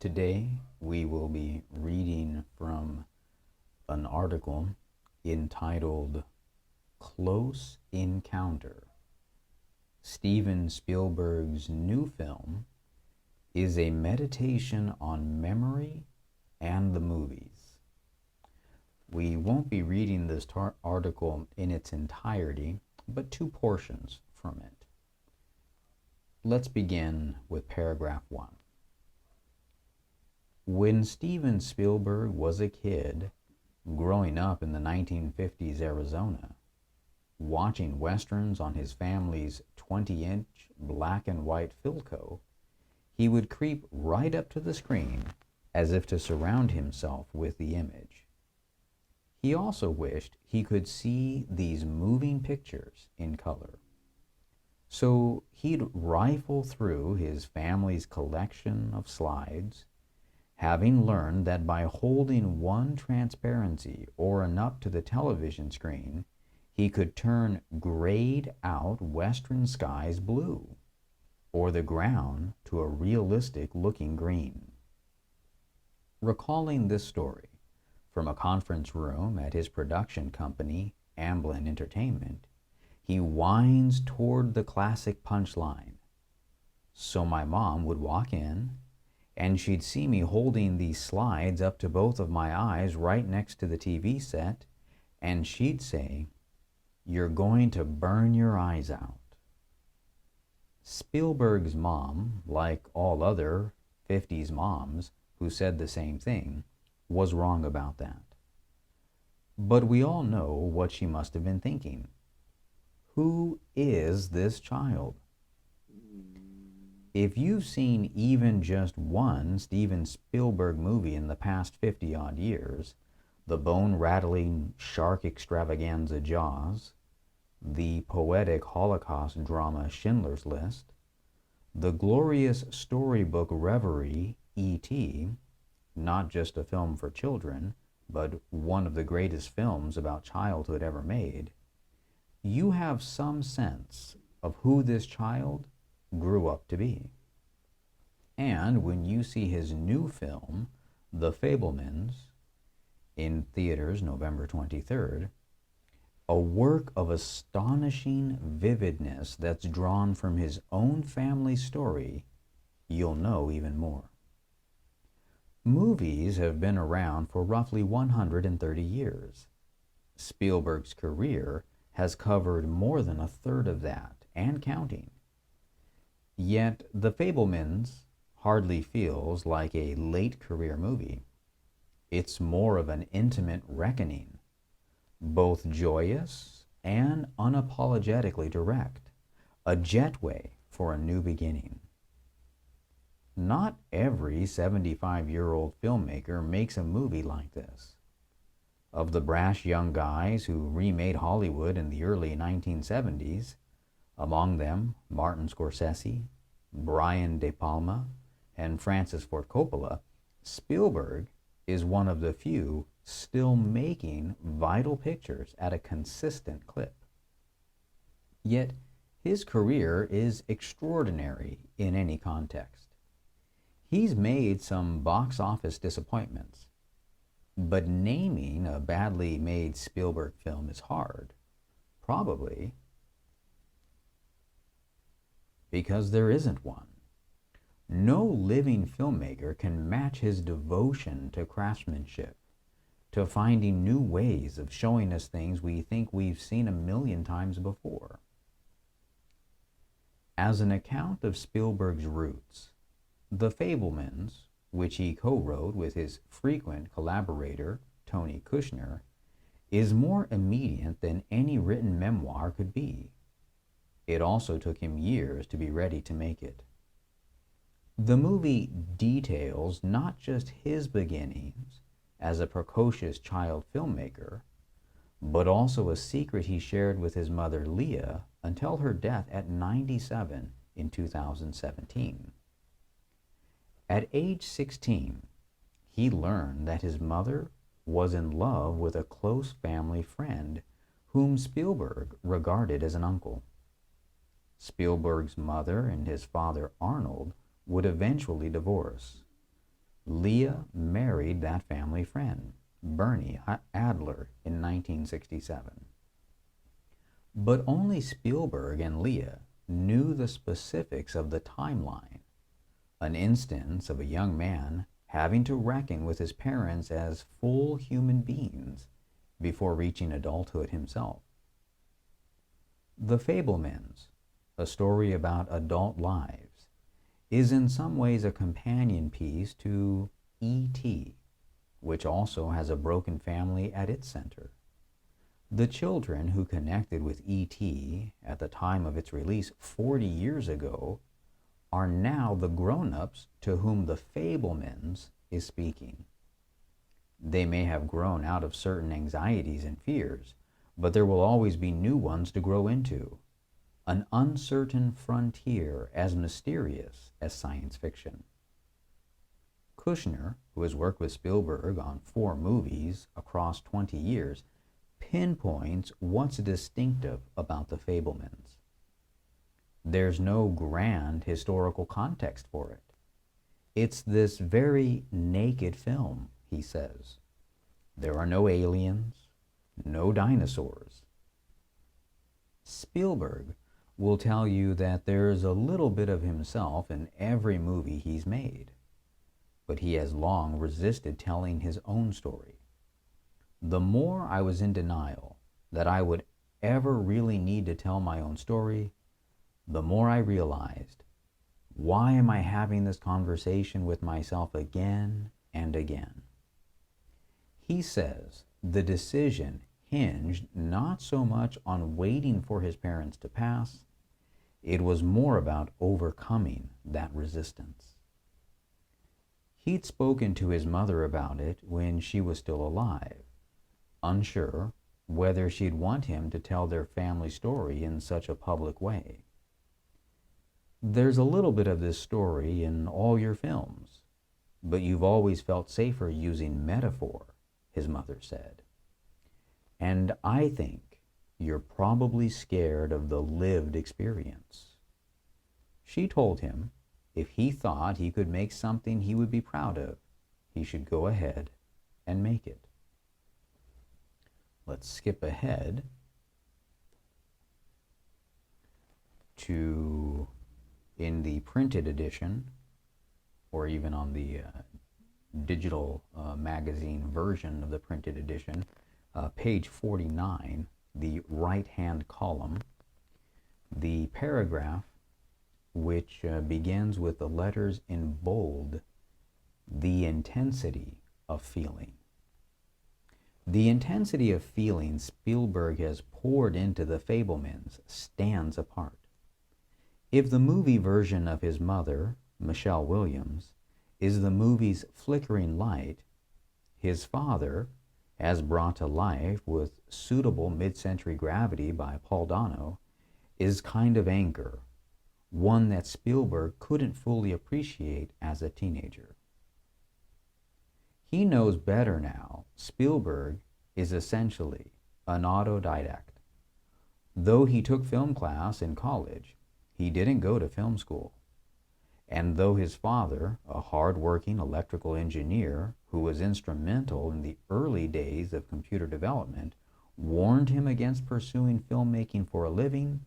Today we will be reading from an article entitled Close Encounter. Steven Spielberg's new film is a meditation on memory and the movies. We won't be reading this article in its entirety, but two portions from it. Let's begin with paragraph 1. When Steven Spielberg was a kid, growing up in the 1950s Arizona, watching westerns on his family's 20-inch black and white Philco, he would creep right up to the screen as if to surround himself with the image. He also wished he could see these moving pictures in color. So he'd rifle through his family's collection of slides, having learned that by holding one transparency or an up to the television screen, he could turn grayed out western skies blue, or the ground to a realistic looking green. Recalling this story from a conference room at his production company, Amblin Entertainment, he winds toward the classic punchline. So my mom would walk in, and she'd see me holding these slides up to both of my eyes right next to the TV set, and she'd say, "You're going to burn your eyes out." Spielberg's mom, like all other 50s moms who said the same thing, was wrong about that. But we all know what she must have been thinking. Who is this child? If you've seen even just one Steven Spielberg movie in the past 50-odd years, the bone-rattling shark extravaganza Jaws, the poetic Holocaust drama Schindler's List, the glorious storybook reverie E.T., not just a film for children, but one of the greatest films about childhood ever made, you have some sense of who this child grew up to be. And when you see his new film, The Fabelmans, in theaters November 23rd, a work of astonishing vividness that's drawn from his own family story, you'll know even more. Movies have been around for roughly 130 years. Spielberg's career has covered more than a third of that, and counting. Yet The Fabelmans hardly feels like a late career movie. It's more of an intimate reckoning, both joyous and unapologetically direct, a jetway for a new beginning. Not every 75-year-old filmmaker makes a movie like this. Of the brash young guys who remade Hollywood in the early 1970s, among them Martin Scorsese, Brian De Palma, and Francis Ford Coppola, Spielberg is one of the few still making vital pictures at a consistent clip. Yet his career is extraordinary in any context. He's made some box office disappointments, but naming a badly made Spielberg film is hard, probably because there isn't one. No living filmmaker can match his devotion to craftsmanship, to finding new ways of showing us things we think we've seen a million times before. As an account of Spielberg's roots, The Fabelmans, which he co-wrote with his frequent collaborator, Tony Kushner, is more immediate than any written memoir could be. It also took him years to be ready to make it. The movie details not just his beginnings as a precocious child filmmaker, but also a secret he shared with his mother Leah until her death at 97 in 2017. At age 16, he learned that his mother was in love with a close family friend whom Spielberg regarded as an uncle. Spielberg's mother and his father Arnold would eventually divorce, Leah married that family friend, Bernie Adler, in 1967. But only Spielberg and Leah knew the specifics of the timeline, an instance of a young man having to reckon with his parents as full human beings before reaching adulthood himself. The Fabelmans, a story about adult lives, is in some ways a companion piece to E.T., which also has a broken family at its center. The children who connected with E.T. at the time of its release 40 years ago are now the grown-ups to whom the Fabelmans is speaking. They may have grown out of certain anxieties and fears, but there will always be new ones to grow into. An uncertain frontier as mysterious as science fiction. Kushner, who has worked with Spielberg on 4 movies across 20 years, pinpoints what's distinctive about the Fabelmans. There's no grand historical context for it. It's this very naked film, he says. There are no aliens, no dinosaurs. Spielberg will tell you that there's a little bit of himself in every movie he's made, but he has long resisted telling his own story. The more I was in denial that I would ever really need to tell my own story, the more I realized, why am I having this conversation with myself again and again? He says the decision hinged not so much on waiting for his parents to pass, it was more about overcoming that resistance. He'd spoken to his mother about it when she was still alive, unsure whether she'd want him to tell their family story in such a public way. There's a little bit of this story in all your films, but you've always felt safer using metaphor, his mother said. And I think you're probably scared of the lived experience. She told him if he thought he could make something he would be proud of, he should go ahead and make it. Let's skip ahead to, in the printed edition, or even on the digital magazine version of the printed edition, page 49, the right-hand column, the paragraph which begins with the letters in bold, the intensity of feeling. The intensity of feeling Spielberg has poured into the Fabelmans stands apart. If the movie version of his mother, Michelle Williams, is the movie's flickering light, his father, as brought to life with suitable mid-century gravity by Paul Dano, is kind of anchor, one that Spielberg couldn't fully appreciate as a teenager. He knows better now. Spielberg is essentially an autodidact. Though he took film class in college, he didn't go to film school. And though his father, a hard-working electrical engineer who was instrumental in the early days of computer development, warned him against pursuing filmmaking for a living,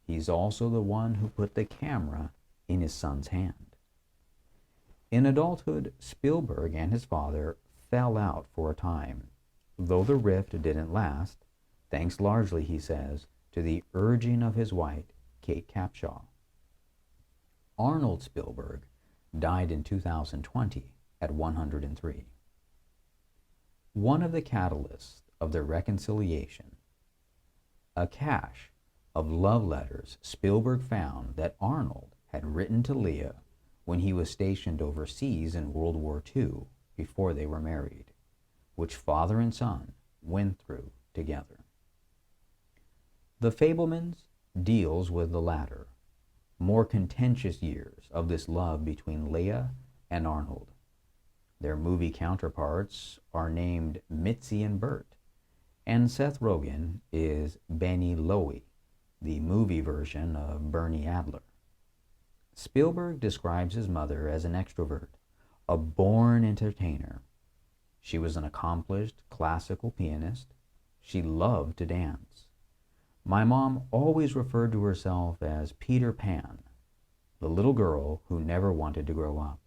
he's also the one who put the camera in his son's hand. In adulthood, Spielberg and his father fell out for a time, though the rift didn't last, thanks largely, he says, to the urging of his wife, Kate Capshaw. Arnold Spielberg died in 2020 at 103. One of the catalysts of their reconciliation, a cache of love letters Spielberg found that Arnold had written to Leah when he was stationed overseas in World War II before they were married, which father and son went through together. The Fabelmans deals with the latter, more contentious years of this love between Leah and Arnold. Their movie counterparts are named Mitzi and Bert, and Seth Rogen is Benny Lowy, the movie version of Bernie Adler. Spielberg describes his mother as an extrovert, a born entertainer. She was an accomplished classical pianist. She loved to dance. My mom always referred to herself as Peter Pan, the little girl who never wanted to grow up.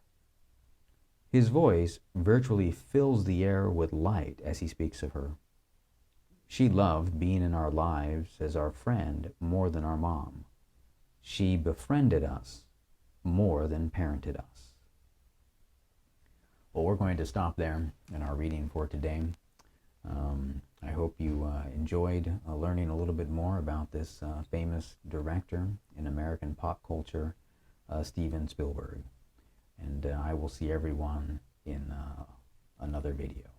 His voice virtually fills the air with light as he speaks of her. She loved being in our lives as our friend more than our mom. She befriended us more than parented us. Well, we're going to stop there in our reading for today. I hope you enjoyed learning a little bit more about this famous director in American pop culture, Steven Spielberg. And I will see everyone in another video.